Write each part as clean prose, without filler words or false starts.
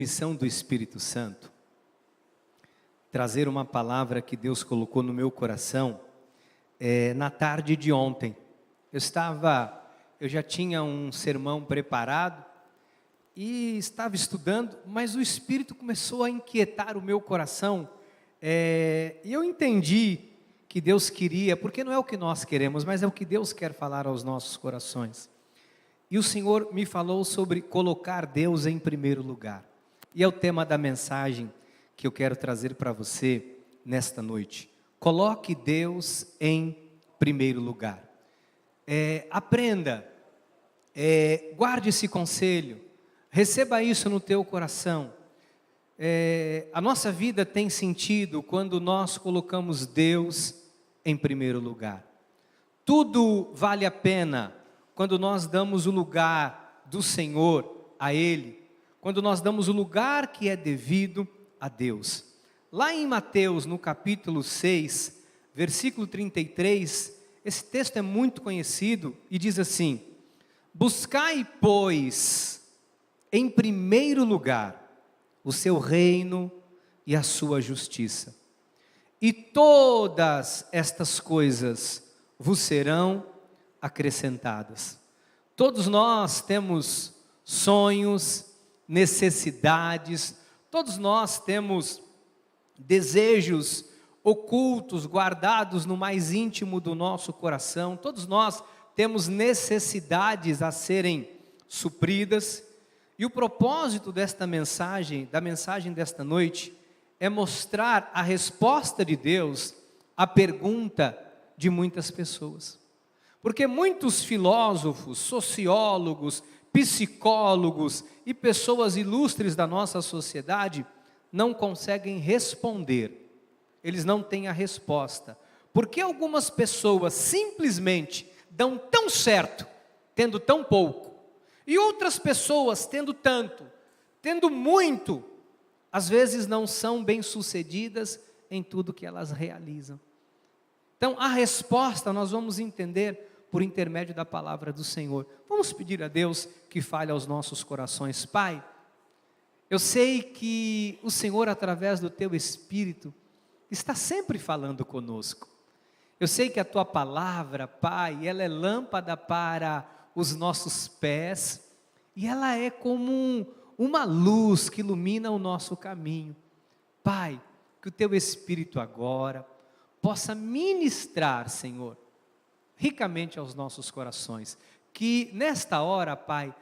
Missão do Espírito Santo, trazer uma palavra que Deus colocou no meu coração na tarde de ontem. Eu já tinha um sermão preparado e estava estudando, mas o Espírito começou a inquietar o meu coração e eu entendi que Deus queria, porque não é o que nós queremos, mas é o que Deus quer falar aos nossos corações. E o Senhor me falou sobre colocar Deus em primeiro lugar. E é o tema da mensagem que eu quero trazer para você nesta noite. Coloque Deus em primeiro lugar. Aprenda, guarde esse conselho, receba isso no teu coração. A nossa vida tem sentido quando nós colocamos Deus em primeiro lugar. Tudo vale a pena quando nós damos o lugar do Senhor a Ele, quando nós damos o lugar que é devido a Deus. Lá em Mateus, no capítulo 6, versículo 33, esse texto é muito conhecido e diz assim: buscai, pois, em primeiro lugar o seu reino e a sua justiça, e todas estas coisas vos serão acrescentadas. Todos nós temos sonhos, necessidades, todos nós temos desejos ocultos, guardados no mais íntimo do nosso coração, todos nós temos necessidades a serem supridas, e o propósito desta mensagem, da mensagem desta noite, é mostrar a resposta de Deus à pergunta de muitas pessoas. Porque muitos filósofos, sociólogos, psicólogos e pessoas ilustres da nossa sociedade não conseguem responder, eles não têm a resposta. Porque algumas pessoas simplesmente dão tão certo, tendo tão pouco, e outras pessoas tendo tanto, tendo muito, às vezes não são bem-sucedidas em tudo que elas realizam. Então, a resposta nós vamos entender por intermédio da palavra do Senhor. Vamos pedir a Deus que fale aos nossos corações. Pai, eu sei que o Senhor, através do Teu Espírito, está sempre falando conosco. Eu sei que a Tua palavra, Pai, ela é lâmpada para os nossos pés, e ela é como uma luz que ilumina o nosso caminho. Pai, que o Teu Espírito agora possa ministrar, Senhor, ricamente aos nossos corações, que nesta hora, Pai,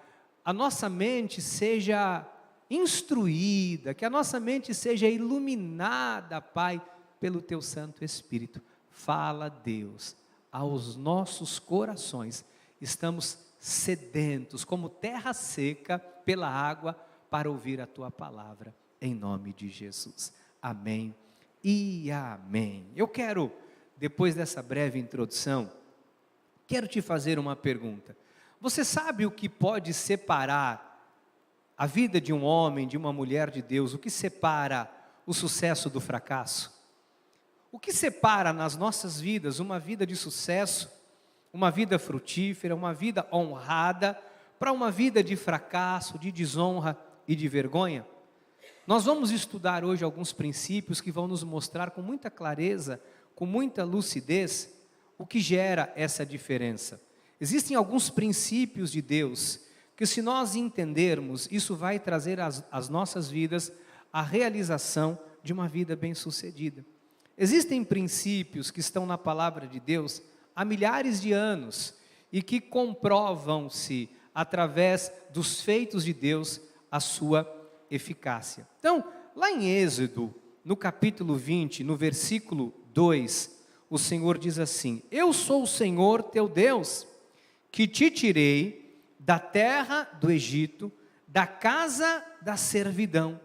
a nossa mente seja instruída, que a nossa mente seja iluminada, Pai, pelo Teu Santo Espírito. Fala, Deus, aos nossos corações. Estamos sedentos, como terra seca, pela água, para ouvir a Tua palavra, em nome de Jesus. Amém e amém. Eu quero, depois dessa breve introdução, quero te fazer uma pergunta. Você sabe o que pode separar a vida de um homem, de uma mulher de Deus? O que separa o sucesso do fracasso? O que separa nas nossas vidas uma vida de sucesso, uma vida frutífera, uma vida honrada, para uma vida de fracasso, de desonra e de vergonha? Nós vamos estudar hoje alguns princípios que vão nos mostrar com muita clareza, com muita lucidez, o que gera essa diferença. Existem alguns princípios de Deus, que se nós entendermos, isso vai trazer às nossas vidas a realização de uma vida bem-sucedida. Existem princípios que estão na palavra de Deus há milhares de anos, e que comprovam-se através dos feitos de Deus a sua eficácia. Então, lá em Êxodo, no capítulo 20, no versículo 2, o Senhor diz assim: eu sou o Senhor teu Deus, que te tirei da terra do Egito, da casa da servidão.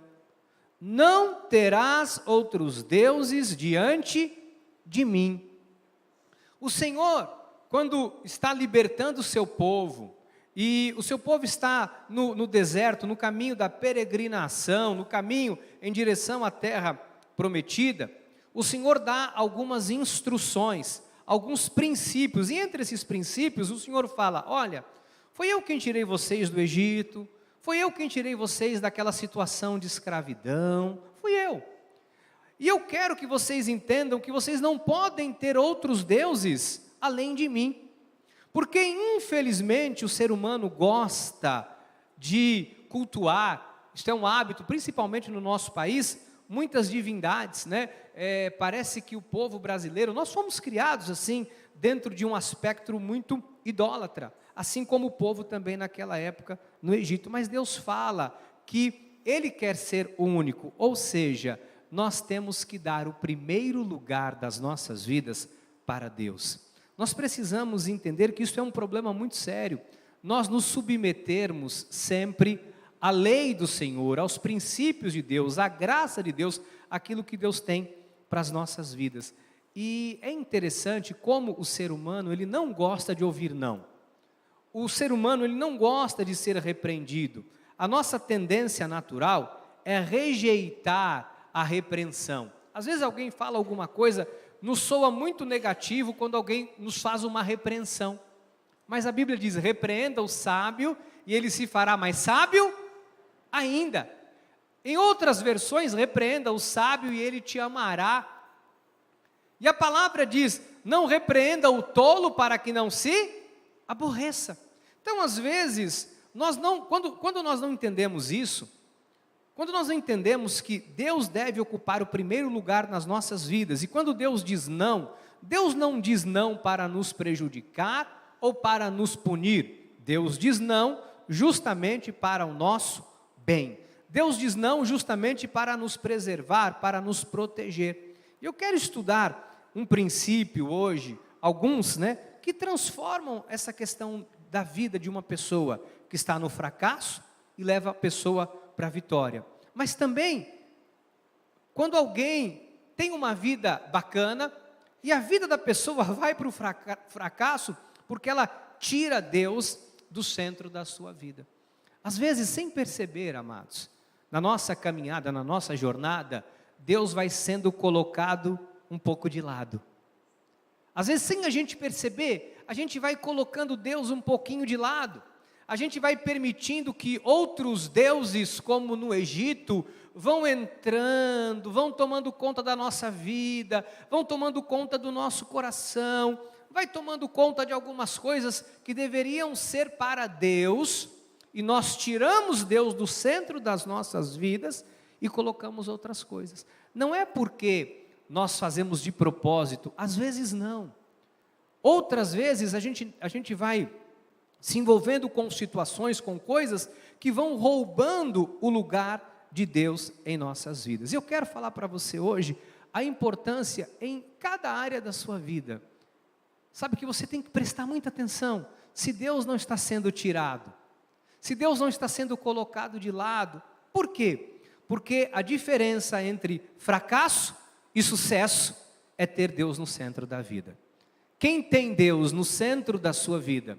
Não terás outros deuses diante de mim. O Senhor, quando está libertando o seu povo, e o seu povo está no deserto, no caminho da peregrinação, no caminho em direção à terra prometida, o Senhor dá algumas instruções, alguns princípios, e entre esses princípios o Senhor fala: olha, foi eu quem tirei vocês do Egito, Foi eu quem tirei vocês daquela situação de escravidão, fui eu. E eu quero que vocês entendam que vocês não podem ter outros deuses além de mim. Porque, infelizmente, o ser humano gosta de cultuar, isto é um hábito, principalmente no nosso país, muitas divindades, né? Parece que o povo brasileiro, nós fomos criados assim, dentro de um aspecto muito idólatra, assim como o povo também naquela época no Egito. Mas Deus fala que Ele quer ser o único, ou seja, nós temos que dar o primeiro lugar das nossas vidas para Deus. Nós precisamos entender que isso é um problema muito sério, nós nos submetermos sempre à lei do Senhor, aos princípios de Deus, à graça de Deus, aquilo que Deus tem para as nossas vidas. E é interessante como o ser humano, ele não gosta de ouvir não. O ser humano, ele não gosta de ser repreendido. A nossa tendência natural é rejeitar a repreensão. Às vezes alguém fala alguma coisa, nos soa muito negativo quando alguém nos faz uma repreensão. Mas a Bíblia diz, repreenda o sábio e ele se fará mais sábio ainda. Em outras versões, repreenda o sábio e ele te amará. E a palavra diz, não repreenda o tolo para que não se aborreça. Então, às vezes, quando nós não entendemos isso, quando nós não entendemos que Deus deve ocupar o primeiro lugar nas nossas vidas, e quando Deus não diz não para nos prejudicar ou para nos punir. Deus diz não justamente para o nosso bem. Deus diz não justamente para nos preservar, para nos proteger. Eu quero estudar um princípio hoje, alguns, que transformam essa questão da vida de uma pessoa que está no fracasso e leva a pessoa para a vitória. Mas também, quando alguém tem uma vida bacana, e a vida da pessoa vai para o fracasso, porque ela tira Deus do centro da sua vida. Às vezes, sem perceber, amados, na nossa caminhada, na nossa jornada, Deus vai sendo colocado um pouco de lado. Às vezes, sem a gente perceber, a gente vai colocando Deus um pouquinho de lado. A gente vai permitindo que outros deuses, como no Egito, vão entrando, vão tomando conta da nossa vida, vão tomando conta do nosso coração, vai tomando conta de algumas coisas que deveriam ser para Deus, e nós tiramos Deus do centro das nossas vidas e colocamos outras coisas. Não é porque nós fazemos de propósito, às vezes não. Outras vezes a gente vai se envolvendo com situações, com coisas que vão roubando o lugar de Deus em nossas vidas. Eu quero falar para você hoje a importância em cada área da sua vida. Sabe que você tem que prestar muita atenção se Deus não está sendo tirado, se Deus não está sendo colocado de lado. Por quê? Porque a diferença entre fracasso e sucesso é ter Deus no centro da vida. Quem tem Deus no centro da sua vida,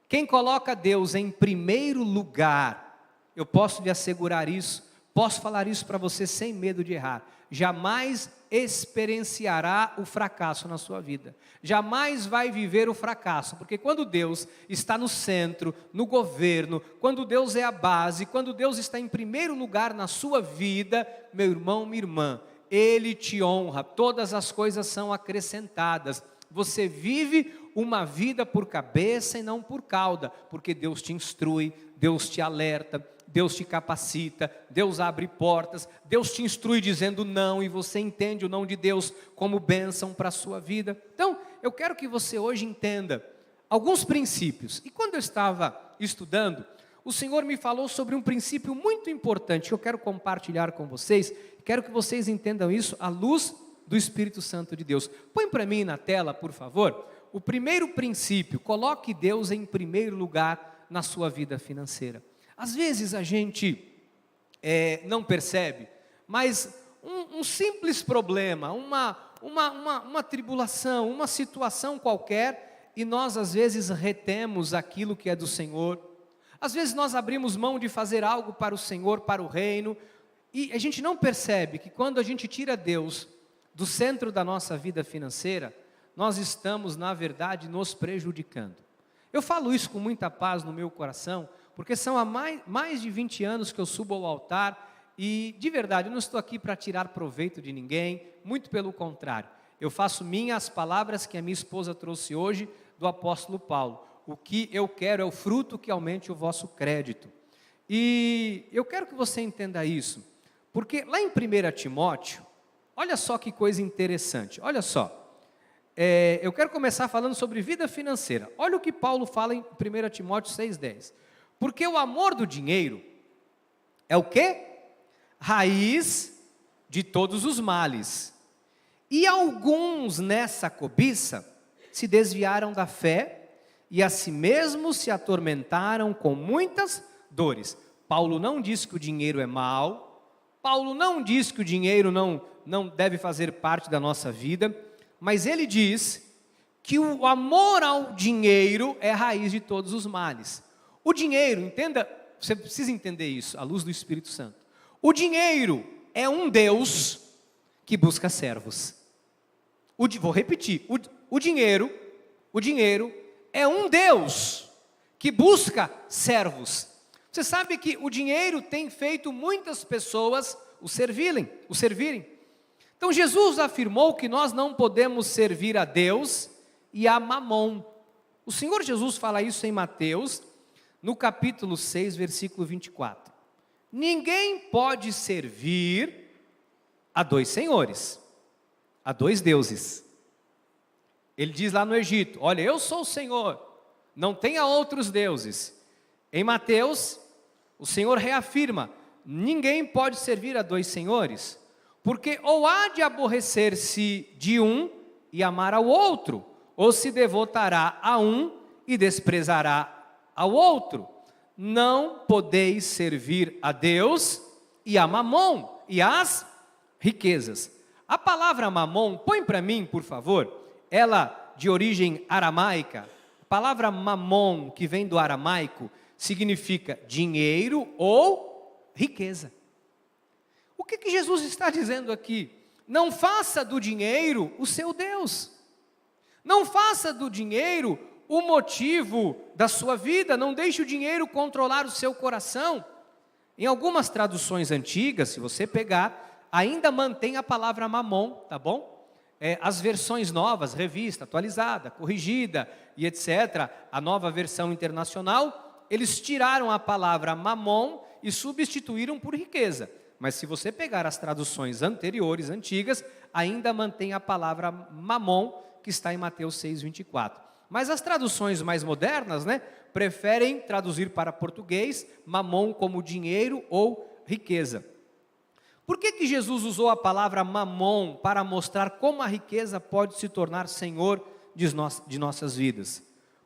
quem coloca Deus em primeiro lugar, eu posso lhe assegurar isso, posso falar isso para você sem medo de errar, jamais experienciará o fracasso na sua vida, jamais vai viver o fracasso, porque quando Deus está no centro, no governo, quando Deus é a base, quando Deus está em primeiro lugar na sua vida, meu irmão, minha irmã, Ele te honra, todas as coisas são acrescentadas, você vive uma vida por cabeça e não por cauda, porque Deus te instrui, Deus te alerta, Deus te capacita, Deus abre portas, Deus te instrui dizendo não, e você entende o não de Deus como bênção para a sua vida. Então, eu quero que você hoje entenda alguns princípios, e quando eu estava estudando, o Senhor me falou sobre um princípio muito importante, que eu quero compartilhar com vocês, quero que vocês entendam isso à luz do Espírito Santo de Deus. Põe para mim na tela, por favor, o primeiro princípio: coloque Deus em primeiro lugar na sua vida financeira. Às vezes a gente não percebe, mas um simples problema, uma tribulação, uma situação qualquer, e nós às vezes retemos aquilo que é do Senhor. Às vezes nós abrimos mão de fazer algo para o Senhor, para o reino, e a gente não percebe que quando a gente tira Deus do centro da nossa vida financeira, nós estamos, na verdade, nos prejudicando. Eu falo isso com muita paz no meu coração, porque são há mais de 20 anos que eu subo ao altar e, de verdade, eu não estou aqui para tirar proveito de ninguém, muito pelo contrário. Eu faço minhas palavras que a minha esposa trouxe hoje do apóstolo Paulo. O que eu quero é o fruto que aumente o vosso crédito. E eu quero que você entenda isso, porque lá em 1 Timóteo, olha só que coisa interessante, olha só. Eu quero começar falando sobre vida financeira. Olha o que Paulo fala em 1 Timóteo 6,10. Porque o amor do dinheiro é o quê? Raiz de todos os males. E alguns nessa cobiça se desviaram da fé e a si mesmos se atormentaram com muitas dores. Paulo não diz que o dinheiro é mal. Paulo não diz que o dinheiro não deve fazer parte da nossa vida. Mas ele diz que o amor ao dinheiro é a raiz de todos os males. O dinheiro, entenda, você precisa entender isso, à luz do Espírito Santo. O dinheiro é um Deus que busca servos. Vou repetir, o dinheiro é um Deus que busca servos. Você sabe que o dinheiro tem feito muitas pessoas o servirem. Então Jesus afirmou que nós não podemos servir a Deus e a Mamon. O Senhor Jesus fala isso em Mateus, no capítulo 6, versículo 24. Ninguém pode servir a dois senhores, a dois deuses. Ele diz lá no Egito, olha, eu sou o Senhor, não tenha outros deuses. Em Mateus, o Senhor reafirma, ninguém pode servir a dois senhores, porque ou há de aborrecer-se de um e amar ao outro, ou se devotará a um e desprezará ao outro. Não podeis servir a Deus e a Mamon e às riquezas. A palavra Mamon, põe para mim, por favor, ela de origem aramaica. A palavra Mamon, que vem do aramaico, significa dinheiro ou riqueza. O que Jesus está dizendo aqui? Não faça do dinheiro o seu Deus. Não faça do dinheiro o motivo da sua vida. Não deixe o dinheiro controlar o seu coração. Em algumas traduções antigas, se você pegar, ainda mantém a palavra mamon, tá bom? As versões novas, revista, atualizada, corrigida e etc., a nova versão internacional, eles tiraram a palavra mamon e substituíram por riqueza. Mas se você pegar as traduções anteriores, antigas, ainda mantém a palavra mamon, que está em Mateus 6, 24. Mas as traduções mais modernas, preferem traduzir para português, mamon como dinheiro ou riqueza. Por que Jesus usou a palavra mamon para mostrar como a riqueza pode se tornar senhor de nossas vidas?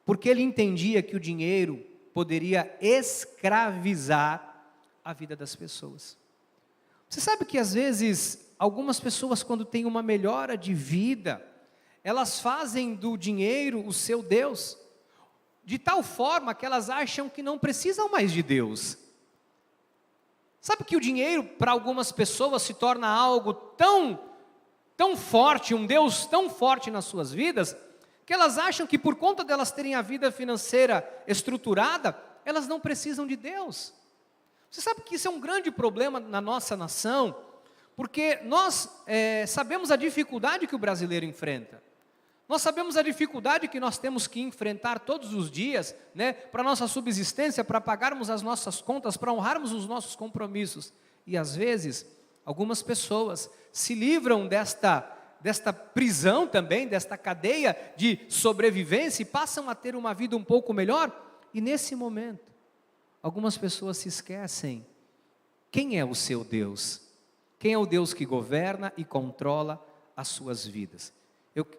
Porque ele entendia que o dinheiro poderia escravizar a vida das pessoas. Você sabe que às vezes, algumas pessoas quando têm uma melhora de vida, elas fazem do dinheiro o seu Deus, de tal forma que elas acham que não precisam mais de Deus. Sabe que o dinheiro para algumas pessoas se torna algo tão forte, um Deus tão forte nas suas vidas, que elas acham que por conta delas terem a vida financeira estruturada, elas não precisam de Deus. Você sabe que isso é um grande problema na nossa nação, porque nós sabemos a dificuldade que o brasileiro enfrenta. Nós sabemos a dificuldade que nós temos que enfrentar todos os dias, para a nossa subsistência, para pagarmos as nossas contas, para honrarmos os nossos compromissos. E às vezes, algumas pessoas se livram desta prisão também, desta cadeia de sobrevivência e passam a ter uma vida um pouco melhor. E nesse momento, algumas pessoas se esquecem quem é o seu Deus. Quem é o Deus que governa e controla as suas vidas.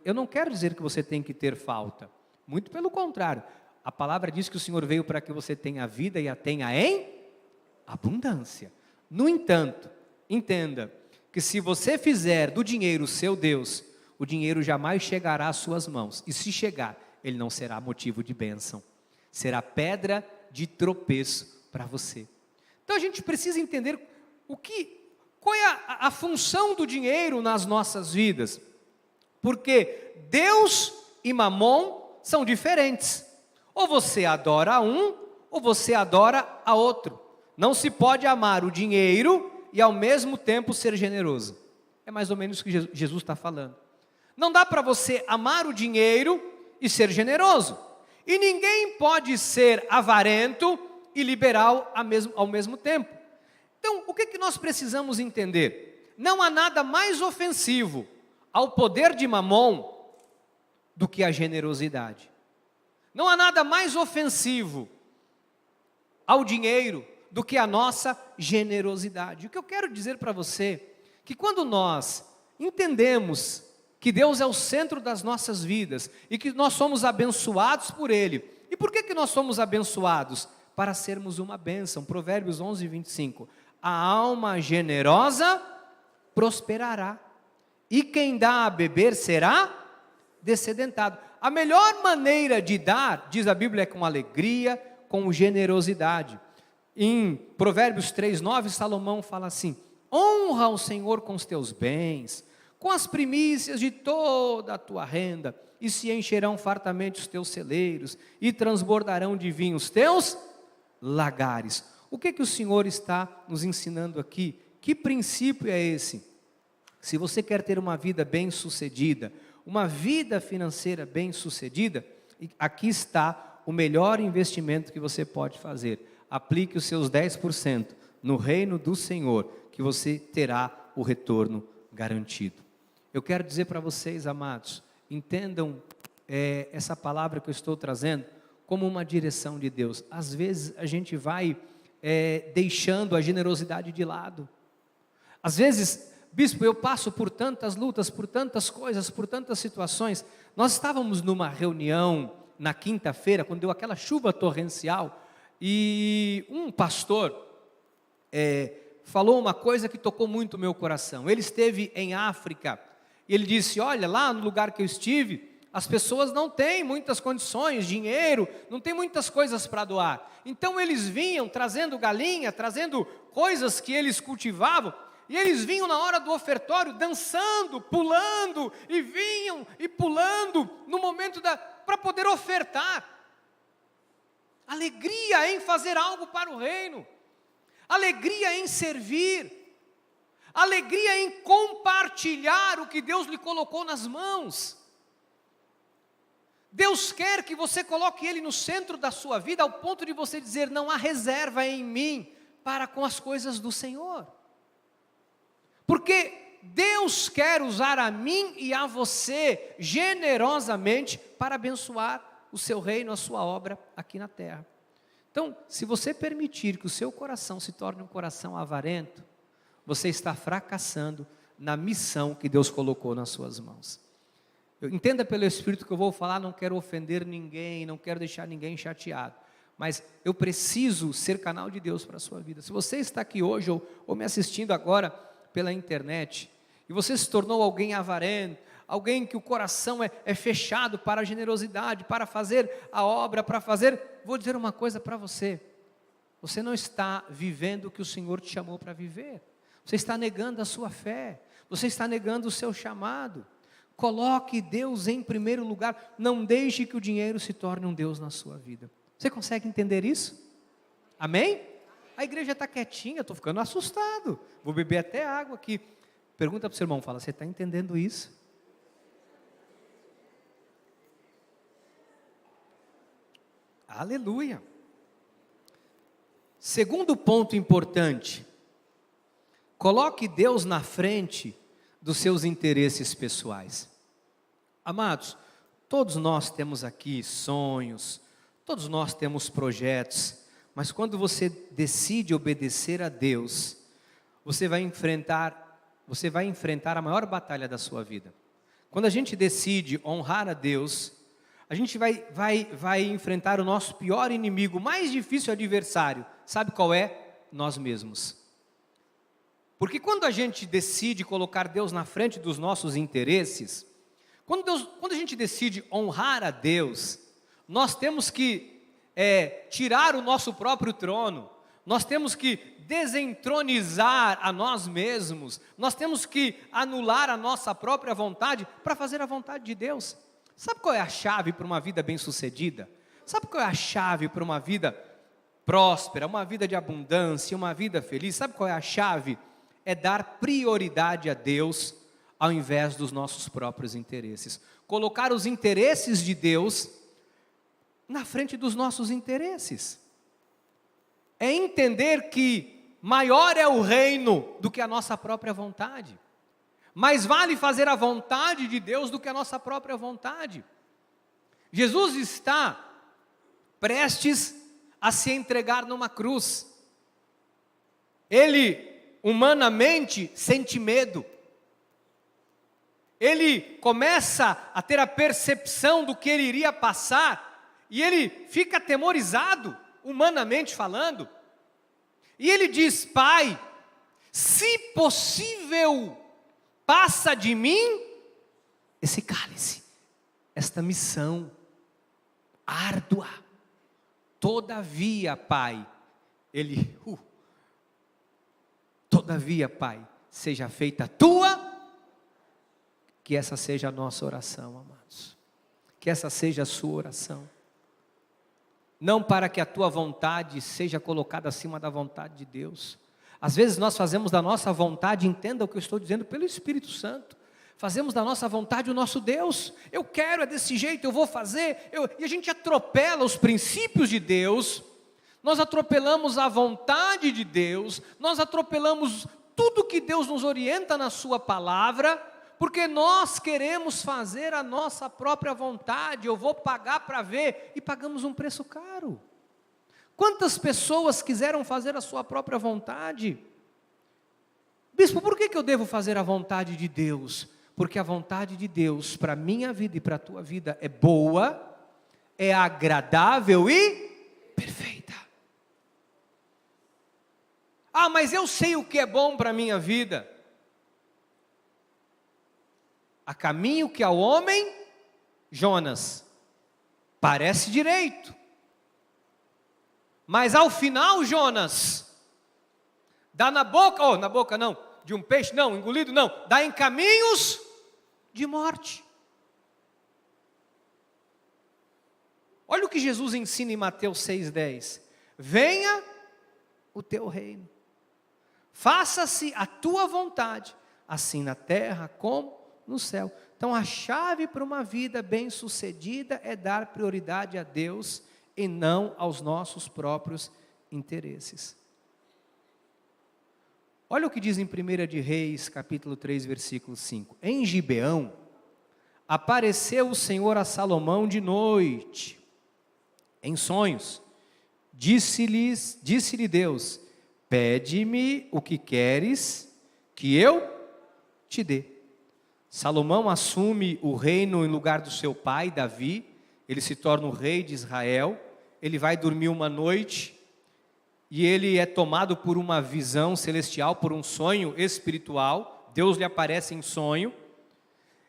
Eu não quero dizer que você tem que ter falta. Muito pelo contrário. A palavra diz que o Senhor veio para que você tenha vida e a tenha em abundância. No entanto, entenda que se você fizer do dinheiro o seu Deus, o dinheiro jamais chegará às suas mãos. E se chegar, ele não será motivo de bênção. Será pedra de tropeço para você. Então a gente precisa entender qual é a função do dinheiro nas nossas vidas. Porque Deus e Mamon são diferentes. Ou você adora um, ou você adora a outro. Não se pode amar o dinheiro e ao mesmo tempo ser generoso. É mais ou menos o que Jesus está falando. Não dá para você amar o dinheiro e ser generoso. E ninguém pode ser avarento e liberal ao mesmo tempo. Então, o que nós precisamos entender? Não há nada mais ofensivo ao poder de Mamon do que a generosidade. Não há nada mais ofensivo ao dinheiro do que a nossa generosidade. O que eu quero dizer para você, que quando nós entendemos que Deus é o centro das nossas vidas e que nós somos abençoados por Ele. E por que nós somos abençoados? Para sermos uma bênção. Provérbios 11, 25. A alma generosa prosperará, e quem dá a beber será descedentado. A melhor maneira de dar, diz a Bíblia, é com alegria, com generosidade. Em Provérbios 3, 9, Salomão fala assim: honra o Senhor com os teus bens, com as primícias de toda a tua renda, e se encherão fartamente os teus celeiros, e transbordarão de vinho os teus lagares. O que o Senhor está nos ensinando aqui? Que princípio é esse? Se você quer ter uma vida bem-sucedida, uma vida financeira bem-sucedida, aqui está o melhor investimento que você pode fazer. Aplique os seus 10% no reino do Senhor, que você terá o retorno garantido. Eu quero dizer para vocês, amados, entendam essa palavra que eu estou trazendo como uma direção de Deus. Às vezes a gente vai deixando a generosidade de lado. Às vezes, bispo, eu passo por tantas lutas, por tantas coisas, por tantas situações. Nós estávamos numa reunião na quinta-feira, quando deu aquela chuva torrencial, e um pastor falou uma coisa que tocou muito o meu coração. Ele esteve em África, e ele disse: olha, lá no lugar que eu estive, as pessoas não têm muitas condições, dinheiro, não tem muitas coisas para doar. Então eles vinham trazendo galinha, trazendo coisas que eles cultivavam, e eles vinham na hora do ofertório dançando, pulando, e vinham e pulando no momento para poder ofertar. Alegria em fazer algo para o reino, alegria em servir, alegria em compartilhar o que Deus lhe colocou nas mãos. Deus quer que você coloque Ele no centro da sua vida, ao ponto de você dizer: não há reserva em mim para com as coisas do Senhor. Porque Deus quer usar a mim e a você generosamente para abençoar o seu reino, a sua obra aqui na terra. Então, se você permitir que o seu coração se torne um coração avarento, você está fracassando na missão que Deus colocou nas suas mãos. Entenda pelo Espírito que eu vou falar, não quero ofender ninguém, não quero deixar ninguém chateado, mas eu preciso ser canal de Deus para a sua vida. Se você está aqui hoje ou me assistindo agora pela internet, e você se tornou alguém avarento, alguém que o coração é fechado para a generosidade, para fazer a obra, vou dizer uma coisa para você: você não está vivendo o que o Senhor te chamou para viver, você está negando a sua fé, você está negando o seu chamado. Coloque Deus em primeiro lugar, não deixe que o dinheiro se torne um Deus na sua vida. Você consegue entender isso? Amém? A igreja está quietinha, estou ficando assustado, vou beber até água aqui. Pergunta para o seu irmão, fala: você está entendendo isso? Aleluia. Segundo ponto importante: coloque Deus na frente dos seus interesses pessoais. Amados, todos nós temos aqui sonhos, todos nós temos projetos, mas quando você decide obedecer a Deus, você vai enfrentar a maior batalha da sua vida. Quando a gente decide honrar a Deus, a gente vai enfrentar o nosso pior inimigo, o mais difícil adversário. Sabe qual é? Nós mesmos. Porque quando a gente decide colocar Deus na frente dos nossos interesses, quando a gente decide honrar a Deus, nós temos que tirar o nosso próprio trono, nós temos que desentronizar a nós mesmos, nós temos que anular a nossa própria vontade para fazer a vontade de Deus. Sabe qual é a chave para uma vida bem-sucedida? Sabe qual é a chave para uma vida próspera, uma vida de abundância, uma vida feliz, sabe qual é a chave? É dar prioridade a Deus ao invés dos nossos próprios interesses. Colocar os interesses de Deus na frente dos nossos interesses. É entender que maior é o reino do que a nossa própria vontade. Mais vale fazer a vontade de Deus do que a nossa própria vontade. Jesus está prestes a se entregar numa cruz. Ele, humanamente, sente medo. Ele começa a ter a percepção do que ele iria passar, e ele fica atemorizado, humanamente falando. E ele diz: Pai, se possível, passa de mim esse cálice, esta missão árdua. Todavia, Pai, todavia, Pai, seja feita a tua, que essa seja a nossa oração, amados. Que essa seja a sua oração. Não para que a tua vontade seja colocada acima da vontade de Deus. Às vezes nós fazemos da nossa vontade, entenda o que eu estou dizendo, pelo Espírito Santo. Fazemos da nossa vontade o nosso Deus. Eu quero, é desse jeito, eu vou fazer. E a gente atropela os princípios de Deus. Nós atropelamos a vontade de Deus. Nós atropelamos tudo que Deus nos orienta na sua palavra. Porque nós queremos fazer a nossa própria vontade. Eu vou pagar para ver. E pagamos um preço caro. Quantas pessoas quiseram fazer a sua própria vontade? Bispo, por que eu devo fazer a vontade de Deus? Porque a vontade de Deus para a minha vida e para a tua vida é boa, é agradável e perfeita. Ah, mas eu sei o que é bom para a minha vida. A caminho que ao homem, Jonas, parece direito. Mas ao final, Jonas, dá na boca não, de um peixe não, engolido não, dá em caminhos de morte. Olha o que Jesus ensina em Mateus 6,10. Venha o teu reino. Faça-se a tua vontade, assim na terra como no céu. Então a chave para uma vida bem-sucedida é dar prioridade a Deus e não aos nossos próprios interesses. Olha o que diz em 1 de Reis, capítulo 3, versículo 5. Em Gibeão, apareceu o Senhor a Salomão de noite, em sonhos. Disse-lhe Deus: pede-me o que queres que eu te dê. Salomão assume o reino em lugar do seu pai, Davi. Ele se torna o rei de Israel. Ele vai dormir uma noite e ele é tomado por uma visão celestial, por um sonho espiritual. Deus lhe aparece em sonho.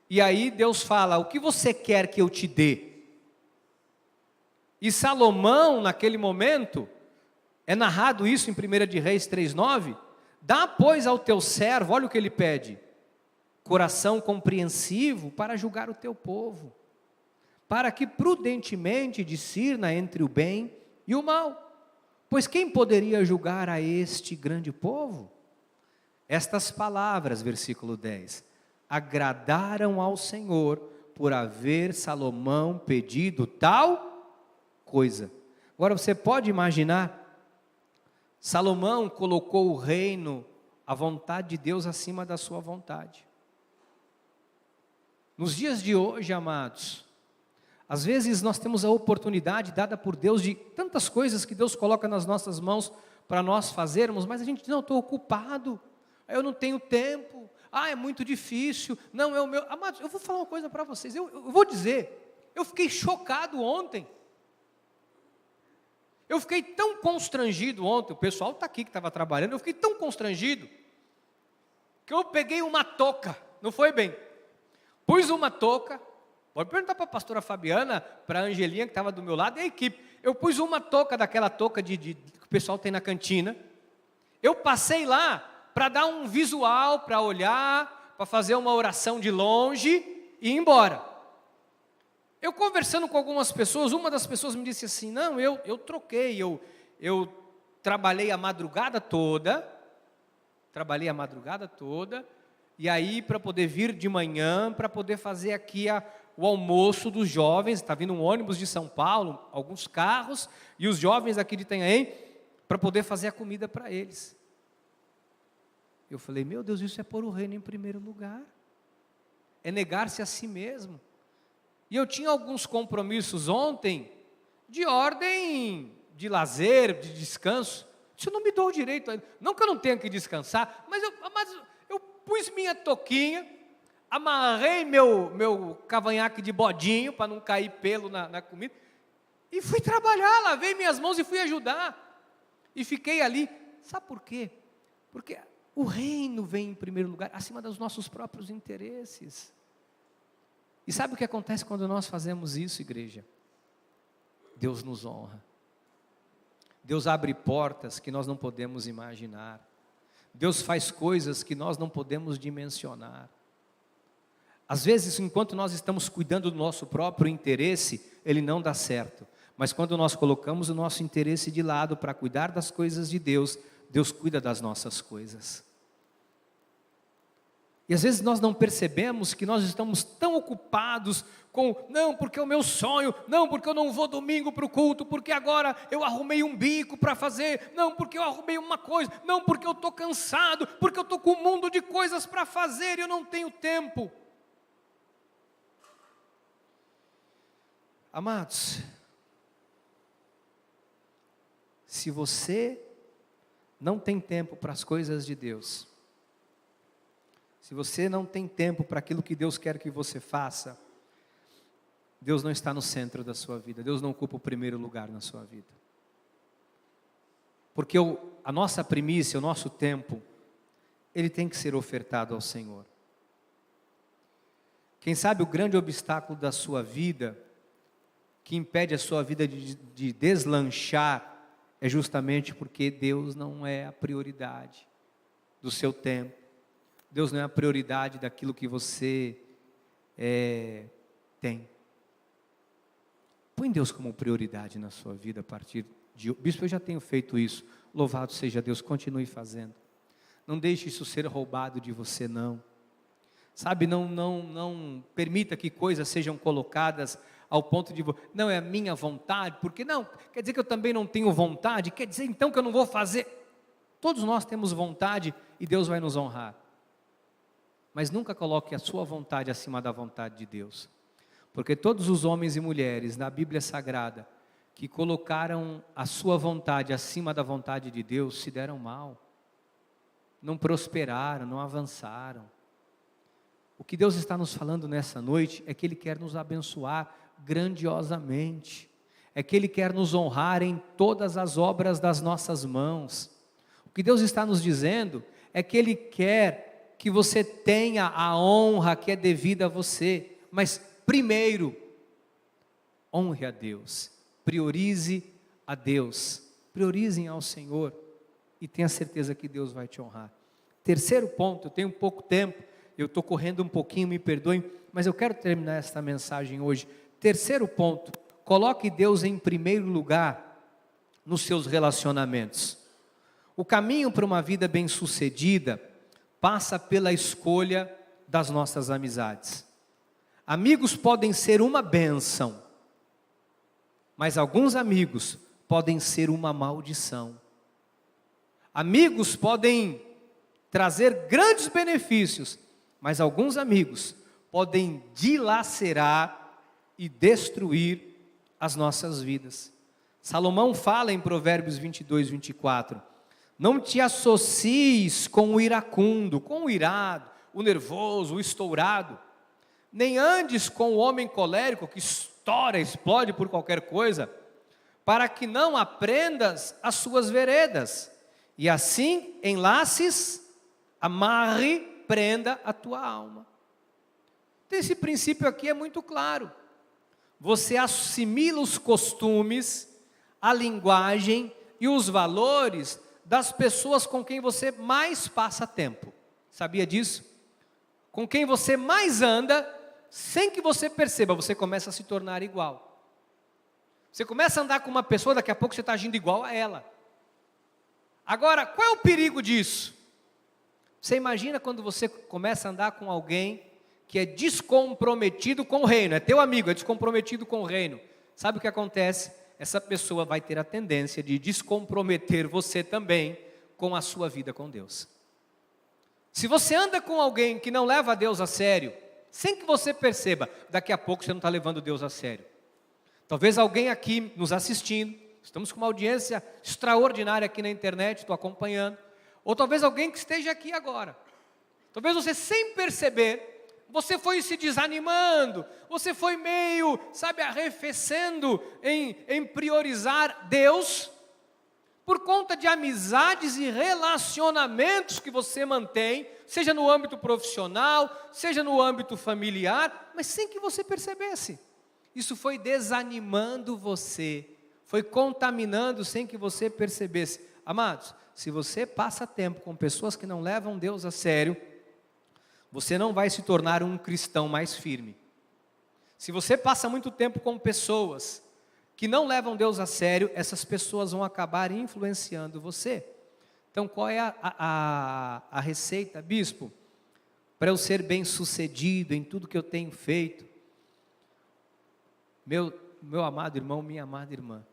E aí Deus fala: o que você quer que eu te dê? E Salomão, naquele momento, é narrado isso em 1 de Reis 3,9. Dá, pois, ao teu servo, olha o que ele pede: coração compreensivo para julgar o teu povo, para que prudentemente discirna entre o bem e o mal. Pois quem poderia julgar a este grande povo? Estas palavras, versículo 10, agradaram ao Senhor por haver Salomão pedido tal coisa. Agora você pode imaginar, Salomão colocou o reino, a vontade de Deus acima da sua vontade. Nos dias de hoje, amados, às vezes nós temos a oportunidade dada por Deus de tantas coisas que Deus coloca nas nossas mãos para nós fazermos, mas a gente não, estou ocupado, eu não tenho tempo, é muito difícil, não é o meu. Amados, eu vou falar uma coisa para vocês, eu vou dizer, eu fiquei chocado ontem. Eu fiquei tão constrangido ontem, o pessoal está aqui que estava trabalhando, eu fiquei tão constrangido, que eu peguei uma touca, não foi bem? Pus uma touca, pode perguntar para a pastora Fabiana, para a Angelinha que estava do meu lado, e a equipe. Eu pus uma touca, daquela touca que o pessoal tem na cantina. Eu passei lá para dar um visual, para olhar, para fazer uma oração de longe e ir embora. Eu conversando com algumas pessoas, uma das pessoas me disse assim: não, eu troquei, eu trabalhei a madrugada toda, e aí para poder vir de manhã, para poder fazer aqui o almoço dos jovens. Está vindo um ônibus de São Paulo, alguns carros, e os jovens aqui de Itanhaém, para poder fazer a comida para eles. Eu falei, meu Deus, isso é pôr o reino em primeiro lugar, é negar-se a si mesmo. E eu tinha alguns compromissos ontem, de ordem de lazer, de descanso. Isso eu não me dou o direito ainda. Não que eu não tenha que descansar, mas eu pus minha toquinha, amarrei meu cavanhaque de bodinho, para não cair pelo na comida, e fui trabalhar, lavei minhas mãos e fui ajudar. E fiquei ali. Sabe por quê? Porque o reino vem em primeiro lugar, acima dos nossos próprios interesses. E sabe o que acontece quando nós fazemos isso, igreja? Deus nos honra. Deus abre portas que nós não podemos imaginar. Deus faz coisas que nós não podemos dimensionar. Às vezes, enquanto nós estamos cuidando do nosso próprio interesse, ele não dá certo. Mas quando nós colocamos o nosso interesse de lado para cuidar das coisas de Deus, Deus cuida das nossas coisas. E às vezes nós não percebemos que nós estamos tão ocupados com, não, porque é o meu sonho, não, porque eu não vou domingo para o culto, porque agora eu arrumei um bico para fazer, não, porque eu arrumei uma coisa, não, porque eu estou cansado, porque eu estou com um mundo de coisas para fazer e eu não tenho tempo. Amados, se você não tem tempo para as coisas de Deus, se você não tem tempo para aquilo que Deus quer que você faça, Deus não está no centro da sua vida, Deus não ocupa o primeiro lugar na sua vida. Porque a nossa primícia, o nosso tempo, ele tem que ser ofertado ao Senhor. Quem sabe o grande obstáculo da sua vida, que impede a sua vida de deslanchar, é justamente porque Deus não é a prioridade do seu tempo. Deus não é a prioridade daquilo que você tem. Põe Deus como prioridade na sua vida a partir de... Bispo, eu já tenho feito isso. Louvado seja Deus, continue fazendo. Não deixe isso ser roubado de você, não. Sabe, não permita que coisas sejam colocadas ao ponto de... Não, é a minha vontade, porque não, quer dizer que eu também não tenho vontade, quer dizer então que eu não vou fazer. Todos nós temos vontade e Deus vai nos honrar. Mas nunca coloque a sua vontade acima da vontade de Deus. Porque todos os homens e mulheres na Bíblia Sagrada que colocaram a sua vontade acima da vontade de Deus se deram mal. Não prosperaram, não avançaram. O que Deus está nos falando nessa noite é que Ele quer nos abençoar grandiosamente. É que Ele quer nos honrar em todas as obras das nossas mãos. O que Deus está nos dizendo é que Ele quer que você tenha a honra que é devida a você, mas primeiro, honre a Deus, priorize a Deus, priorizem ao Senhor e tenha certeza que Deus vai te honrar. Terceiro ponto, eu tenho pouco tempo, eu estou correndo um pouquinho, me perdoem, mas eu quero terminar esta mensagem hoje. Terceiro ponto, coloque Deus em primeiro lugar nos seus relacionamentos. O caminho para uma vida bem-sucedida passa pela escolha das nossas amizades. Amigos podem ser uma bênção, mas alguns amigos podem ser uma maldição. Amigos podem trazer grandes benefícios, mas alguns amigos podem dilacerar e destruir as nossas vidas. Salomão fala em Provérbios 22, 24, não te associes com o iracundo, com o irado, o nervoso, o estourado, nem andes com o homem colérico que estoura, explode por qualquer coisa, para que não aprendas as suas veredas, e assim enlaces, amarre, prenda a tua alma. Então, esse princípio aqui é muito claro. Você assimila os costumes, a linguagem e os valores das pessoas com quem você mais passa tempo. Sabia disso? Com quem você mais anda, sem que você perceba, você começa a se tornar igual. Você começa a andar com uma pessoa, daqui a pouco você está agindo igual a ela. Agora, qual é o perigo disso? Você imagina quando você começa a andar com alguém que é descomprometido com o reino, é teu amigo, é descomprometido com o reino. Sabe o que acontece? Essa pessoa vai ter a tendência de descomprometer você também com a sua vida com Deus. Se você anda com alguém que não leva a Deus a sério, sem que você perceba, daqui a pouco você não está levando Deus a sério. Talvez alguém aqui nos assistindo, estamos com uma audiência extraordinária aqui na internet, estou acompanhando. Ou talvez alguém que esteja aqui agora. Talvez você sem perceber, você foi se desanimando, você foi meio, arrefecendo em priorizar Deus, por conta de amizades e relacionamentos que você mantém, seja no âmbito profissional, seja no âmbito familiar, mas sem que você percebesse. Isso foi desanimando você, foi contaminando sem que você percebesse. Amados, se você passa tempo com pessoas que não levam Deus a sério, você não vai se tornar um cristão mais firme. Se você passa muito tempo com pessoas que não levam Deus a sério, essas pessoas vão acabar influenciando você. Então, qual é a receita, bispo? Para eu ser bem sucedido em tudo que eu tenho feito, meu amado irmão, minha amada irmã,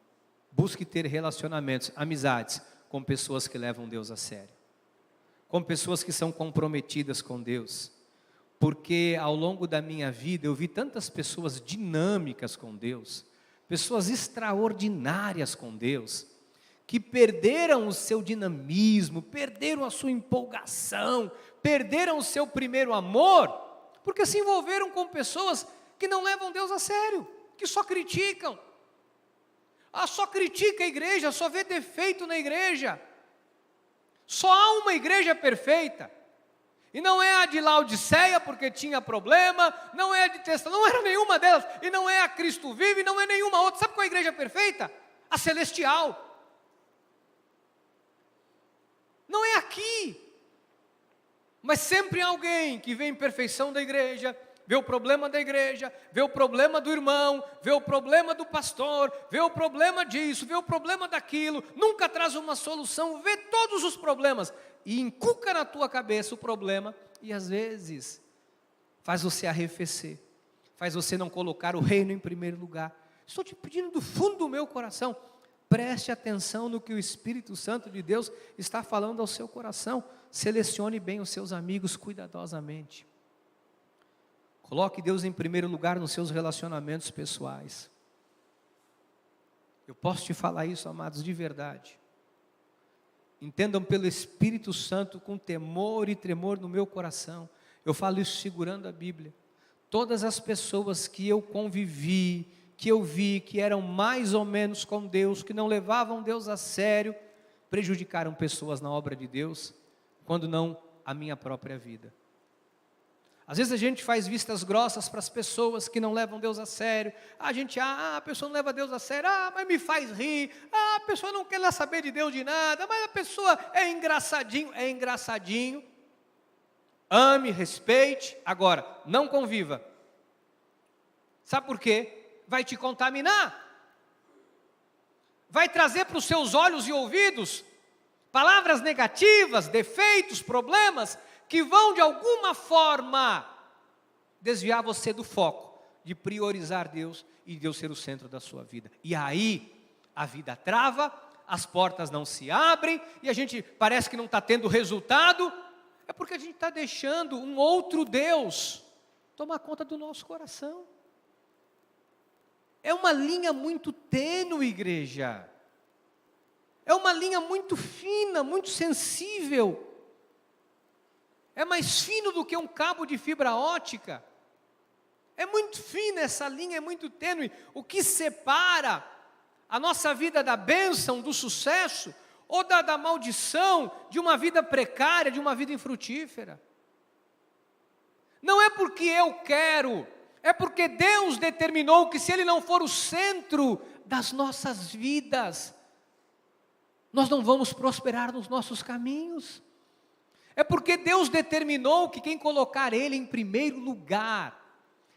busque ter relacionamentos, amizades, com pessoas que levam Deus a sério, com pessoas que são comprometidas com Deus, porque ao longo da minha vida eu vi tantas pessoas dinâmicas com Deus, pessoas extraordinárias com Deus, que perderam o seu dinamismo, perderam a sua empolgação, perderam o seu primeiro amor, porque se envolveram com pessoas que não levam Deus a sério, que só criticam. Só critica a igreja, só vê defeito na igreja. Só há uma igreja perfeita. E não é a de Laodiceia, porque tinha problema, não é a de Tessalônica, não era nenhuma delas, e não é a Cristo Vive, e não é nenhuma outra. Sabe qual é a igreja perfeita? A celestial. Não é aqui. Mas sempre há alguém que vê a imperfeição da igreja, vê o problema da igreja, vê o problema do irmão, vê o problema do pastor, vê o problema disso, vê o problema daquilo, nunca traz uma solução, vê todos os problemas e inculca na tua cabeça o problema e às vezes faz você arrefecer, faz você não colocar o reino em primeiro lugar. Estou te pedindo do fundo do meu coração, preste atenção no que o Espírito Santo de Deus está falando ao seu coração, selecione bem os seus amigos cuidadosamente. Coloque Deus em primeiro lugar nos seus relacionamentos pessoais. Eu posso te falar isso, amados, de verdade. Entendam pelo Espírito Santo com temor e tremor no meu coração. Eu falo isso segurando a Bíblia. Todas as pessoas que eu convivi, que eu vi, que eram mais ou menos com Deus, que não levavam Deus a sério, prejudicaram pessoas na obra de Deus, quando não a minha própria vida. Às vezes a gente faz vistas grossas para as pessoas que não levam Deus a sério. A pessoa não leva Deus a sério, mas me faz rir. A pessoa não quer saber de Deus de nada, mas a pessoa é engraçadinho. Ame, respeite, agora, não conviva. Sabe por quê? Vai te contaminar. Vai trazer para os seus olhos e ouvidos palavras negativas, defeitos, problemas, que vão de alguma forma desviar você do foco de priorizar Deus e Deus ser o centro da sua vida. E aí a vida trava, as portas não se abrem e a gente parece que não está tendo resultado. É porque a gente está deixando um outro Deus tomar conta do nosso coração. É uma linha muito tênue, igreja. É uma linha muito fina, muito sensível. É mais fino do que um cabo de fibra ótica. É muito fina essa linha, é muito tênue. O que separa a nossa vida da bênção, do sucesso, ou da maldição, de uma vida precária, de uma vida infrutífera. Não é porque eu quero, é porque Deus determinou que se Ele não for o centro das nossas vidas, nós não vamos prosperar nos nossos caminhos. É porque Deus determinou que quem colocar Ele em primeiro lugar,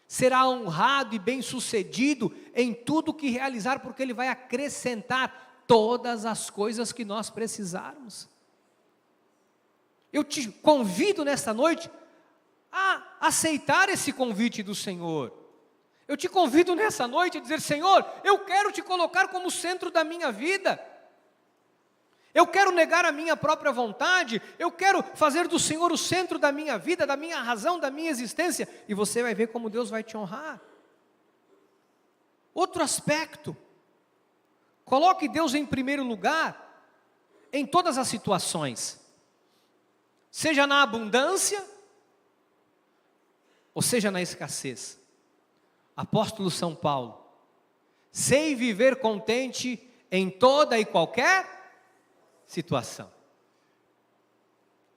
será honrado e bem-sucedido em tudo que realizar, porque Ele vai acrescentar todas as coisas que nós precisarmos. Eu te convido nesta noite a aceitar esse convite do Senhor. Eu te convido nessa noite a dizer: Senhor, eu quero te colocar como centro da minha vida. Eu quero negar a minha própria vontade, eu quero fazer do Senhor o centro da minha vida, da minha razão, da minha existência, e você vai ver como Deus vai te honrar. Outro aspecto, coloque Deus em primeiro lugar, em todas as situações, seja na abundância, ou seja na escassez. Apóstolo São Paulo: sei viver contente em toda e qualquer situação.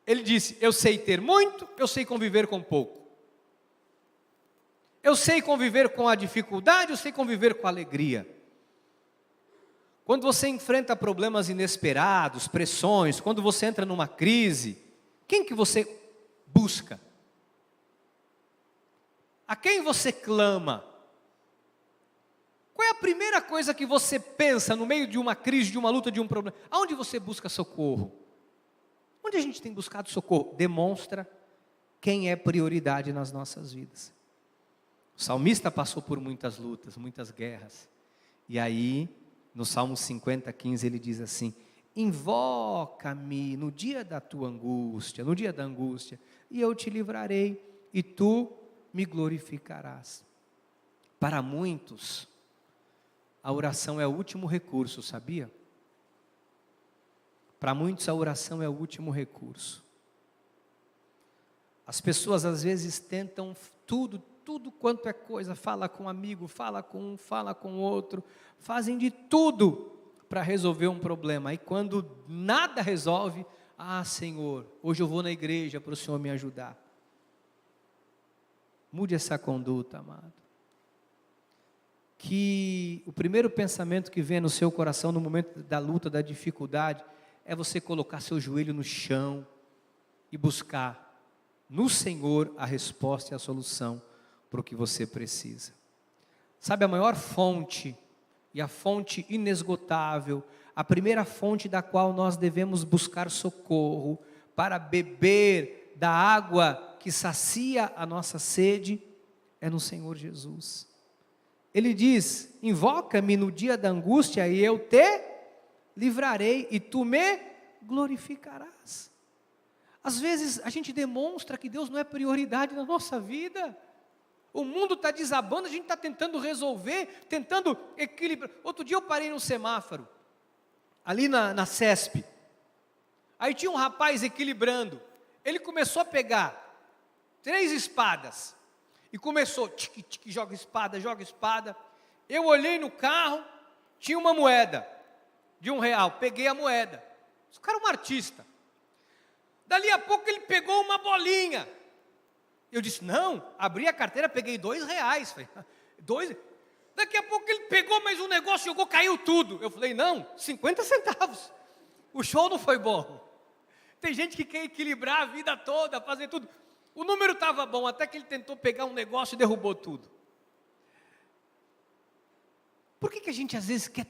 Ele disse: eu sei ter muito, eu sei conviver com pouco. Eu sei conviver com a dificuldade, eu sei conviver com a alegria. Quando você enfrenta problemas inesperados, pressões, quando você entra numa crise, quem que você busca? A quem você clama? Qual é a primeira coisa que você pensa no meio de uma crise, de uma luta, de um problema? Aonde você busca socorro? Onde a gente tem buscado socorro? Demonstra quem é prioridade nas nossas vidas. O salmista passou por muitas lutas, muitas guerras. E aí, no Salmo 50:15, ele diz assim: invoca-me no dia da tua angústia, no dia da angústia, e eu te livrarei, e tu me glorificarás. Para muitos, a oração é o último recurso, sabia? Para muitos a oração é o último recurso. As pessoas às vezes tentam tudo quanto é coisa, fala com um amigo, fala com um, fala com outro, fazem de tudo para resolver um problema. E quando nada resolve, Senhor, hoje eu vou na igreja para o Senhor me ajudar. Mude essa conduta, amado. Que o primeiro pensamento que vem no seu coração no momento da luta, da dificuldade, é você colocar seu joelho no chão e buscar no Senhor a resposta e a solução para o que você precisa. Sabe, a maior fonte e a fonte inesgotável, a primeira fonte da qual nós devemos buscar socorro para beber da água que sacia a nossa sede, é no Senhor Jesus. Ele diz: invoca-me no dia da angústia e eu te livrarei e tu me glorificarás. Às vezes a gente demonstra que Deus não é prioridade na nossa vida. O mundo está desabando, a gente está tentando resolver, tentando equilibrar. Outro dia eu parei no semáforo, ali na CESP. Aí tinha um rapaz equilibrando. Ele começou a pegar 3 espadas. E começou, tique, joga espada. Eu olhei no carro, tinha uma moeda de R$1, peguei a moeda. Esse cara é um artista. Dali a pouco ele pegou uma bolinha. Eu disse: não, abri a carteira, peguei R$2. Falei, 2? Daqui a pouco ele pegou mais um negócio, jogou, caiu tudo. Eu falei: não, 50 centavos. O show não foi bom. Tem gente que quer equilibrar a vida toda, fazer tudo. O número estava bom, até que ele tentou pegar um negócio e derrubou tudo. Por que a gente às vezes quer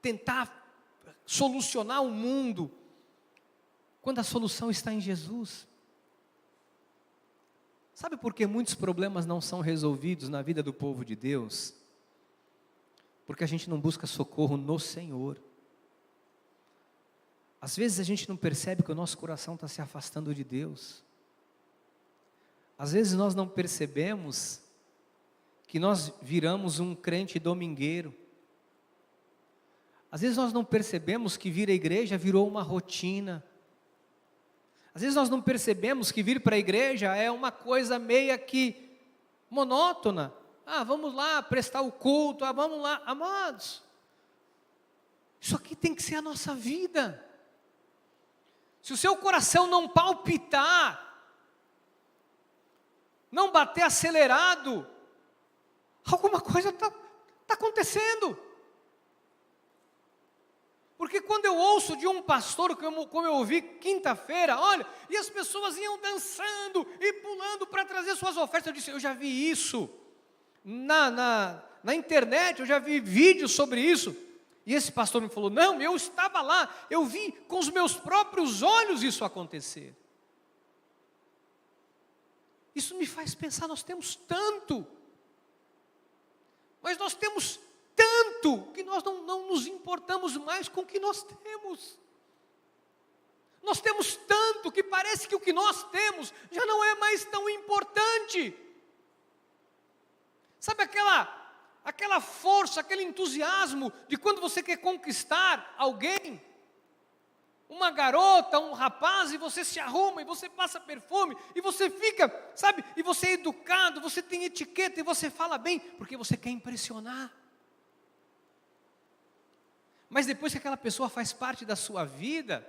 tentar solucionar o mundo, quando a solução está em Jesus? Sabe por que muitos problemas não são resolvidos na vida do povo de Deus? Porque a gente não busca socorro no Senhor. Às vezes a gente não percebe que o nosso coração está se afastando de Deus. Às vezes nós não percebemos que nós viramos um crente domingueiro. Às vezes nós não percebemos que vir à igreja virou uma rotina. Às vezes nós não percebemos que vir para a igreja é uma coisa meia que monótona. Vamos lá prestar o culto, vamos lá. Amados, isso aqui tem que ser a nossa vida. Se o seu coração não palpitar, não bater acelerado, alguma coisa está acontecendo. Porque quando eu ouço de um pastor, como eu ouvi quinta-feira, olha, e as pessoas iam dançando e pulando para trazer suas ofertas, eu disse: eu já vi isso na internet, eu já vi vídeos sobre isso. E esse pastor me falou, não, eu estava lá, eu vi com os meus próprios olhos isso acontecer. Isso me faz pensar, nós temos tanto, mas nós temos tanto, que nós não nos importamos mais com o que nós temos. Nós temos tanto, que parece que o que nós temos, já não é mais tão importante. Sabe aquela força, aquele entusiasmo, de quando você quer conquistar alguém, uma garota, um rapaz, e você se arruma, e você passa perfume, e você fica, sabe, e você é educado, você tem etiqueta, e você fala bem, porque você quer impressionar. Mas depois que aquela pessoa faz parte da sua vida,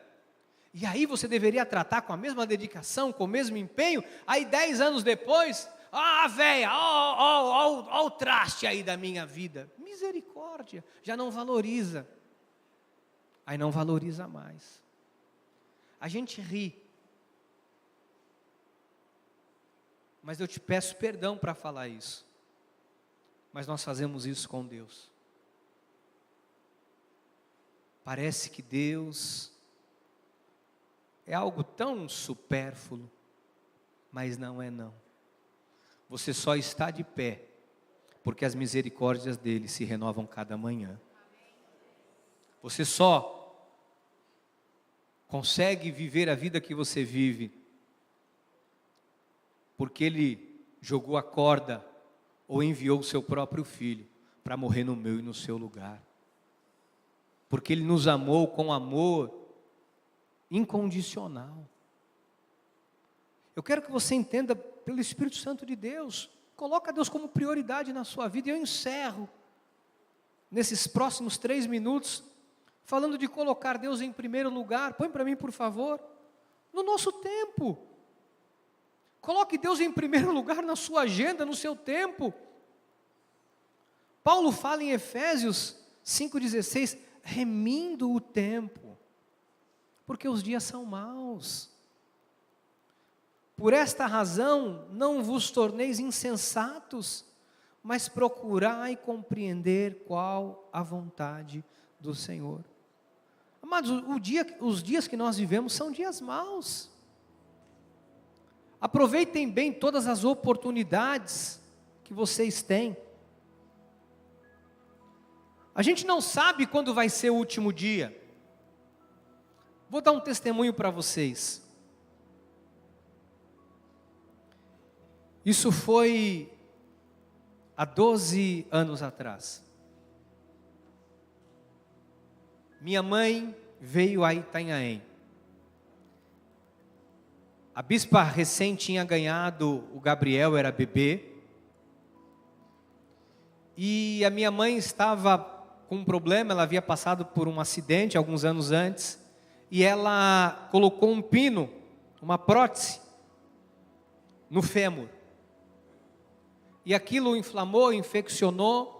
e aí você deveria tratar com a mesma dedicação, com o mesmo empenho, aí 10 anos depois, véia, ó o traste aí da minha vida. Misericórdia, já não valoriza. Aí não valoriza mais. A gente ri. Mas eu te peço perdão para falar isso. Mas nós fazemos isso com Deus. Parece que Deus é algo tão supérfluo, mas não é não. Você só está de pé, porque as misericórdias dele se renovam cada manhã. Você só consegue viver a vida que você vive, porque ele jogou a corda, ou enviou o seu próprio filho, para morrer no meu e no seu lugar. Porque ele nos amou com amor incondicional. Eu quero que você entenda, pelo Espírito Santo de Deus, coloca Deus como prioridade na sua vida. E eu encerro, nesses próximos 3 minutos, falando de colocar Deus em primeiro lugar. Põe para mim, por favor. No nosso tempo. Coloque Deus em primeiro lugar na sua agenda, no seu tempo. Paulo fala em Efésios 5,16, remindo o tempo, porque os dias são maus. Por esta razão, não vos torneis insensatos, mas procurai compreender qual a vontade do Senhor. Amados, os dias que nós vivemos são dias maus. Aproveitem bem todas as oportunidades que vocês têm. A gente não sabe quando vai ser o último dia. Vou dar um testemunho para vocês. Isso foi há 12 anos atrás. Minha mãe veio a Itanhaém. A bispa recém tinha ganhado, o Gabriel era bebê. E a minha mãe estava com um problema, ela havia passado por um acidente alguns anos antes. E ela colocou um pino, uma prótese, no fêmur. E aquilo inflamou, infeccionou.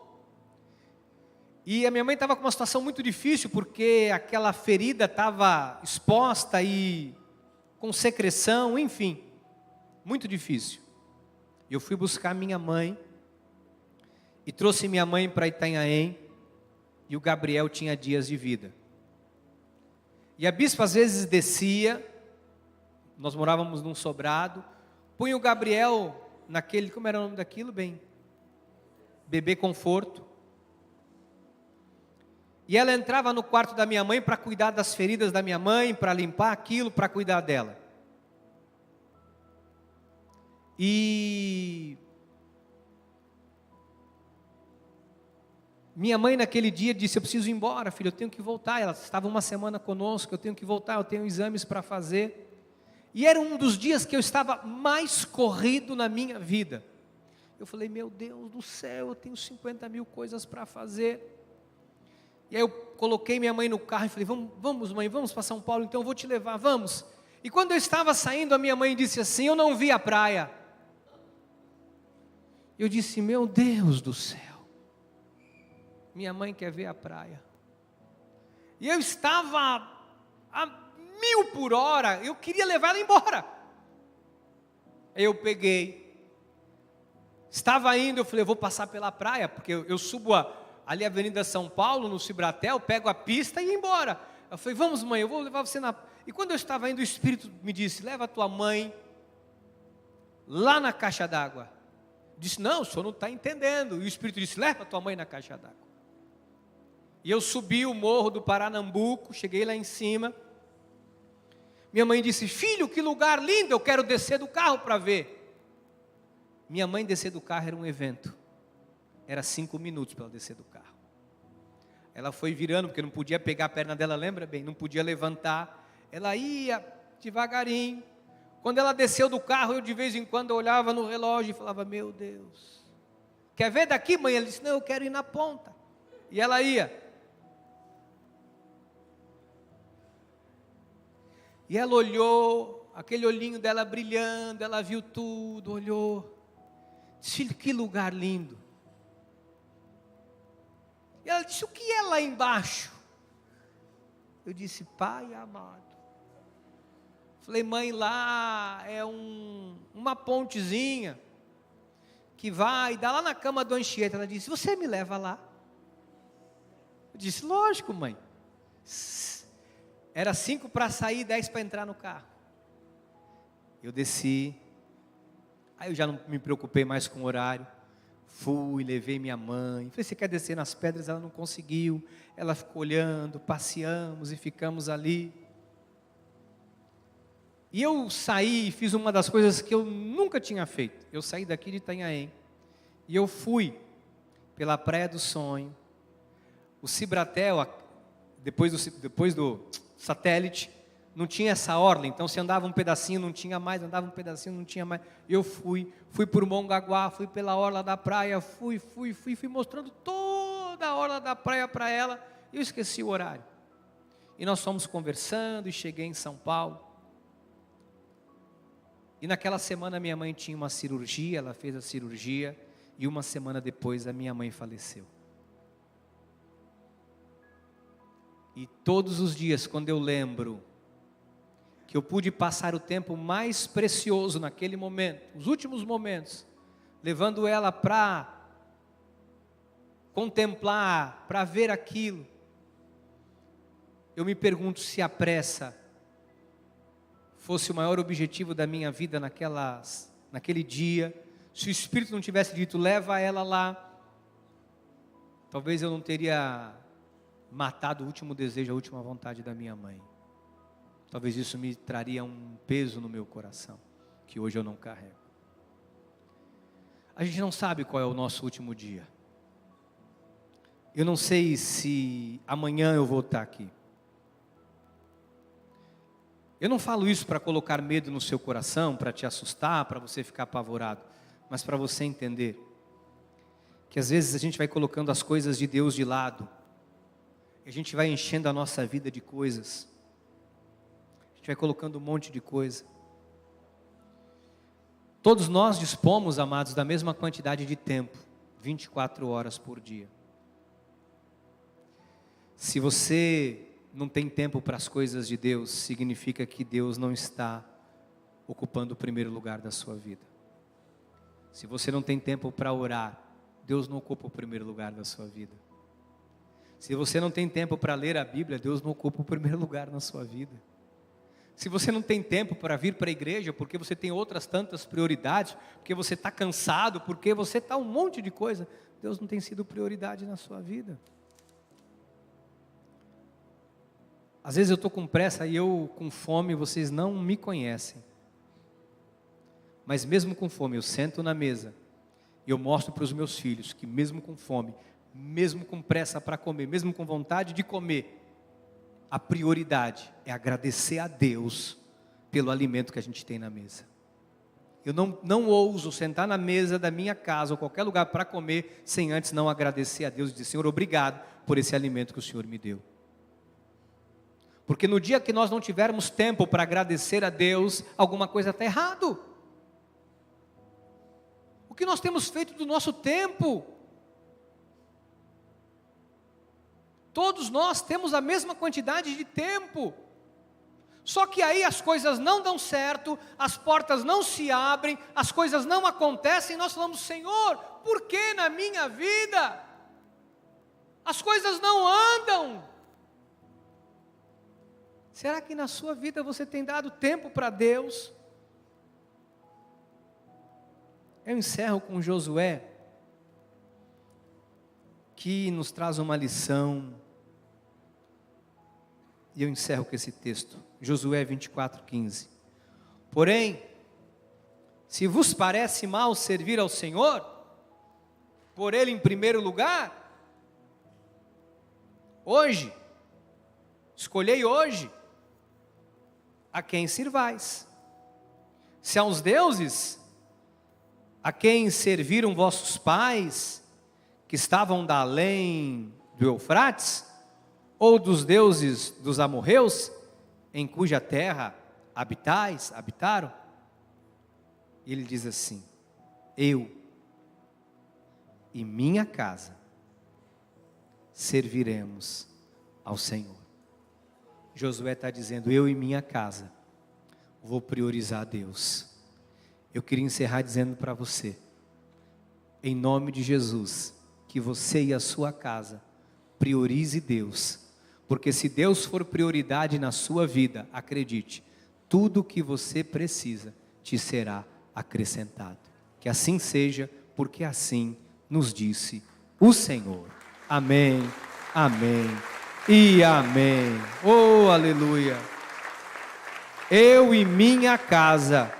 E a minha mãe estava com uma situação muito difícil, porque aquela ferida estava exposta e com secreção, enfim, muito difícil. Eu fui buscar minha mãe e trouxe minha mãe para Itanhaém, e o Gabriel tinha dias de vida. E a bispa às vezes descia, nós morávamos num sobrado, punha o Gabriel naquele, como era o nome daquilo, bem? Bebê conforto. E ela entrava no quarto da minha mãe para cuidar das feridas da minha mãe, para limpar aquilo, para cuidar dela. E minha mãe naquele dia disse, eu preciso ir embora, filho, eu tenho que voltar. Ela estava uma semana conosco, eu tenho que voltar, eu tenho exames para fazer. E era um dos dias que eu estava mais corrido na minha vida. Eu falei, meu Deus do céu, eu tenho 50 mil coisas para fazer. E aí eu coloquei minha mãe no carro e falei, vamos mãe, vamos para São Paulo, então eu vou te levar, vamos. E quando eu estava saindo, a minha mãe disse assim, eu não vi a praia. Eu disse, meu Deus do céu, minha mãe quer ver a praia. E eu estava a 1000 por hora, eu queria levar ela embora. Aí eu peguei, Estava indo, eu falei, eu vou passar pela praia, porque eu subo ali a Avenida São Paulo, no Cibratel, pego a pista e ia embora. Eu falei, vamos mãe, eu vou levar você na... E quando eu estava indo, o Espírito me disse, leva a tua mãe lá na caixa d'água. Disse, não, o senhor não está entendendo. E o Espírito disse, leva a tua mãe na caixa d'água. E eu subi o morro do Paranambuco, cheguei lá em cima. Minha mãe disse, filho, que lugar lindo, eu quero descer do carro para ver. Minha mãe descer do carro era um evento. Era 5 minutos para ela descer do carro. Ela foi virando, porque não podia pegar a perna dela, lembra bem? Não podia levantar. Ela ia devagarinho. Quando ela desceu do carro, eu de vez em quando olhava no relógio e falava, meu Deus. Quer ver daqui, mãe? Ela disse, não, eu quero ir na ponta. E ela ia. E ela olhou, aquele olhinho dela brilhando, ela viu tudo, olhou. Disse, filho, que lugar lindo. E ela disse, o que é lá embaixo? Eu disse, pai amado. Falei, mãe, lá é uma pontezinha que vai, dá lá na cama do Anchieta. Ela disse, você me leva lá? Eu disse, lógico, mãe. Era 5 para sair, 10 para entrar no carro. Eu desci. Aí eu já não me preocupei mais com o horário. Fui, levei minha mãe. Falei, você quer descer nas pedras? Ela não conseguiu. Ela ficou olhando, passeamos e ficamos ali. E eu saí e fiz uma das coisas que eu nunca tinha feito. Eu saí daqui de Itanhaém. E eu fui pela Praia do Sonho. O Cibratel, depois do satélite, não tinha essa orla, então se andava um pedacinho, não tinha mais, andava um pedacinho, não tinha mais. Eu fui por Mongaguá, fui pela orla da praia, fui mostrando toda a orla da praia para ela, e eu esqueci o horário. E nós fomos conversando, e cheguei em São Paulo. E naquela semana minha mãe tinha uma cirurgia, ela fez a cirurgia, e uma semana depois a minha mãe faleceu. E todos os dias, quando eu lembro que eu pude passar o tempo mais precioso naquele momento, os últimos momentos, levando ela para contemplar, para ver aquilo, eu me pergunto se a pressa fosse o maior objetivo da minha vida naquele dia, se o Espírito não tivesse dito, leva ela lá, talvez eu não teria matado o último desejo, a última vontade da minha mãe. Talvez isso me traria um peso no meu coração, que hoje eu não carrego. A gente não sabe qual é o nosso último dia. Eu não sei se amanhã eu vou estar aqui. Eu não falo isso para colocar medo no seu coração, para te assustar, para você ficar apavorado, mas para você entender que às vezes a gente vai colocando as coisas de Deus de lado, e a gente vai enchendo a nossa vida de coisas, a gente vai colocando um monte de coisa. Todos nós dispomos, amados, da mesma quantidade de tempo, 24 horas por dia. Se você não tem tempo para as coisas de Deus, significa que Deus não está ocupando o primeiro lugar da sua vida. Se você não tem tempo para orar, Deus não ocupa o primeiro lugar da sua vida. Se você não tem tempo para ler a Bíblia, Deus não ocupa o primeiro lugar na sua vida. Se você não tem tempo para vir para a igreja, porque você tem outras tantas prioridades, porque você está cansado, porque você está um monte de coisa, Deus não tem sido prioridade na sua vida. Às vezes eu estou com pressa e eu com fome, vocês não me conhecem. Mas mesmo com fome, eu sento na mesa e eu mostro para os meus filhos que mesmo com fome, mesmo com pressa para comer, mesmo com vontade de comer, a prioridade é agradecer a Deus pelo alimento que a gente tem na mesa. Eu não ouso sentar na mesa da minha casa ou qualquer lugar para comer sem antes não agradecer a Deus e dizer, Senhor, obrigado por esse alimento que o Senhor me deu. Porque no dia que nós não tivermos tempo para agradecer a Deus, alguma coisa está errado. O que nós temos feito do nosso tempo? Todos nós temos a mesma quantidade de tempo. Só que aí as coisas não dão certo, as portas não se abrem, as coisas não acontecem, e nós falamos: Senhor, por que na minha vida as coisas não andam? Será que na sua vida você tem dado tempo para Deus? Eu encerro com Josué, que nos traz uma lição, e eu encerro com esse texto, Josué 24:15. Porém, se vos parece mal servir ao Senhor, por Ele em primeiro lugar, hoje, escolhei hoje, a quem sirvais. Se aos deuses a quem serviram vossos pais, que estavam da além do Eufrates, ou dos deuses dos amorreus, em cuja terra habitaram? Ele diz assim: eu e minha casa serviremos ao Senhor. Josué está dizendo: eu e minha casa vou priorizar a Deus. Eu queria encerrar dizendo para você, em nome de Jesus, que você e a sua casa priorize Deus, porque se Deus for prioridade na sua vida, acredite, tudo que você precisa te será acrescentado. Que assim seja, porque assim nos disse o Senhor. Amém, amém e amém. Oh, aleluia. Eu e minha casa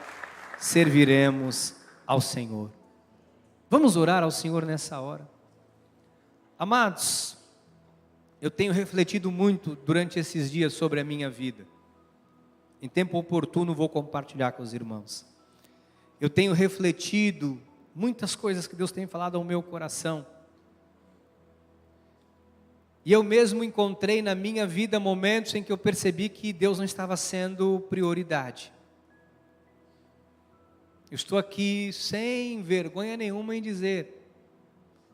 serviremos ao Senhor. Vamos orar ao Senhor nessa hora. Amados, eu tenho refletido muito durante esses dias sobre a minha vida. Em tempo oportuno vou compartilhar com os irmãos. Eu tenho refletido muitas coisas que Deus tem falado ao meu coração. E eu mesmo encontrei na minha vida momentos em que eu percebi que Deus não estava sendo prioridade. Eu estou aqui sem vergonha nenhuma em dizer: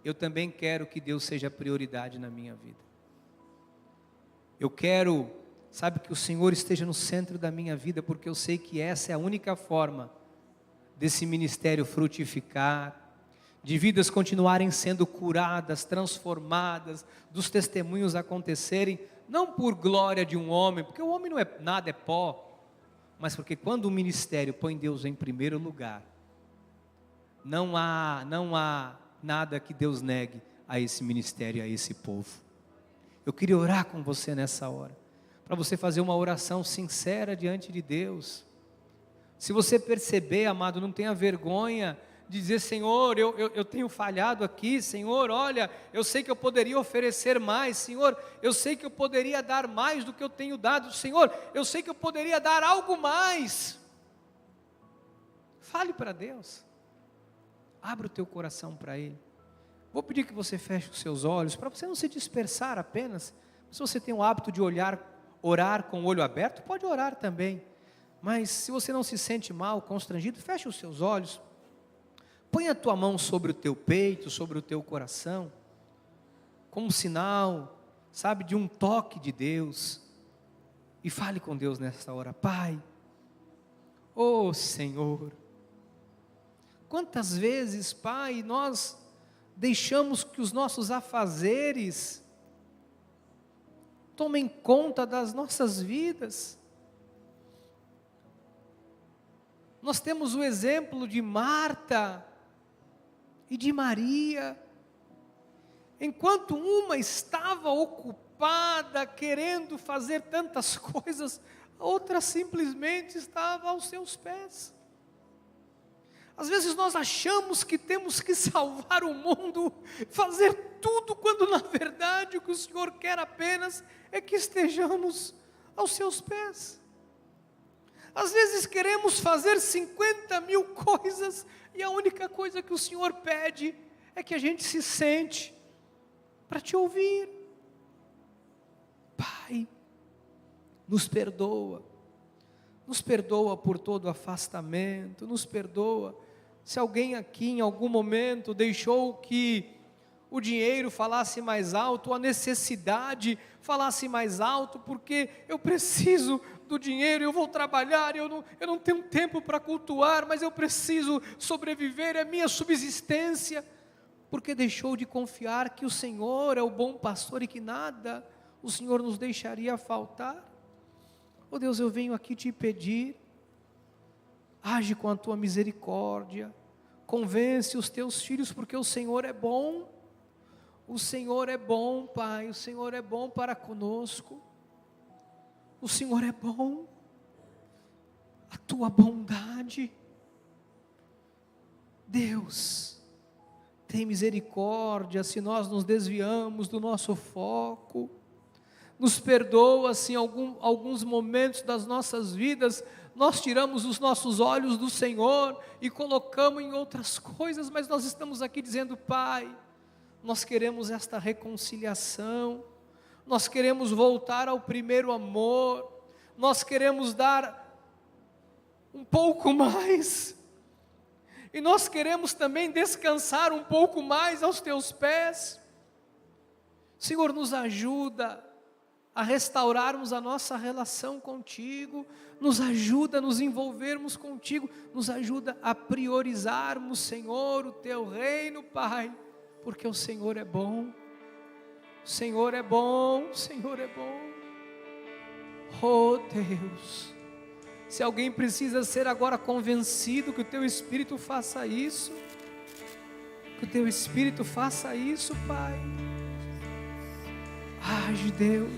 eu também quero que Deus seja prioridade na minha vida. Eu quero, sabe, que o Senhor esteja no centro da minha vida, porque eu sei que essa é a única forma desse ministério frutificar, de vidas continuarem sendo curadas, transformadas, dos testemunhos acontecerem, não por glória de um homem, porque o homem não é nada, é pó, mas porque quando o ministério põe Deus em primeiro lugar, não há nada que Deus negue a esse ministério, a esse povo. Eu queria orar com você nessa hora, para você fazer uma oração sincera diante de Deus. Se você perceber, amado, não tenha vergonha de dizer: Senhor, eu tenho falhado aqui, Senhor, olha, eu sei que eu poderia oferecer mais, Senhor, eu sei que eu poderia dar mais do que eu tenho dado, Senhor, eu sei que eu poderia dar algo mais. Fale para Deus, abra o teu coração para Ele. Vou pedir que você feche os seus olhos, para você não se dispersar apenas. Se você tem o hábito de orar com o olho aberto, pode orar também, mas se você não se sente mal, constrangido, feche os seus olhos. Põe a tua mão sobre o teu peito, sobre o teu coração, como sinal, sabe, de um toque de Deus. E fale com Deus nessa hora: Pai, oh Senhor, quantas vezes, Pai, nós deixamos que os nossos afazeres tomem conta das nossas vidas. Nós temos o exemplo de Marta e de Maria. Enquanto uma estava ocupada, querendo fazer tantas coisas, a outra simplesmente estava aos seus pés. Às vezes nós achamos que temos que salvar o mundo, fazer tudo, quando na verdade o que o Senhor quer apenas é que estejamos aos seus pés. Às vezes queremos fazer 50.000 coisas, e a única coisa que o Senhor pede é que a gente se sente para te ouvir. Pai, nos perdoa por todo afastamento, nos perdoa se alguém aqui em algum momento deixou que o dinheiro falasse mais alto, a necessidade falasse mais alto, porque eu preciso do dinheiro, eu vou trabalhar, eu não tenho tempo para cultuar, mas eu preciso sobreviver, é minha subsistência, porque deixou de confiar que o Senhor é o bom pastor e que nada o Senhor nos deixaria faltar. Oh Deus, eu venho aqui te pedir, age com a tua misericórdia, convence os teus filhos, porque o Senhor é bom, Pai, o Senhor é bom para conosco, o Senhor é bom, a tua bondade, Deus, tem misericórdia se nós nos desviamos do nosso foco, nos perdoa se em alguns momentos das nossas vidas nós tiramos os nossos olhos do Senhor e colocamos em outras coisas, mas nós estamos aqui dizendo: Pai, nós queremos esta reconciliação, nós queremos voltar ao primeiro amor, nós queremos dar um pouco mais, e nós queremos também descansar um pouco mais aos teus pés. Senhor, nos ajuda a restaurarmos a nossa relação contigo, nos ajuda a nos envolvermos contigo, nos ajuda a priorizarmos, Senhor, o teu reino, Pai, porque o Senhor é bom, o Senhor é bom, o Senhor é bom. Oh Deus, se alguém precisa ser agora convencido, que o teu Espírito faça isso, que o teu Espírito faça isso, Pai. Age, Deus.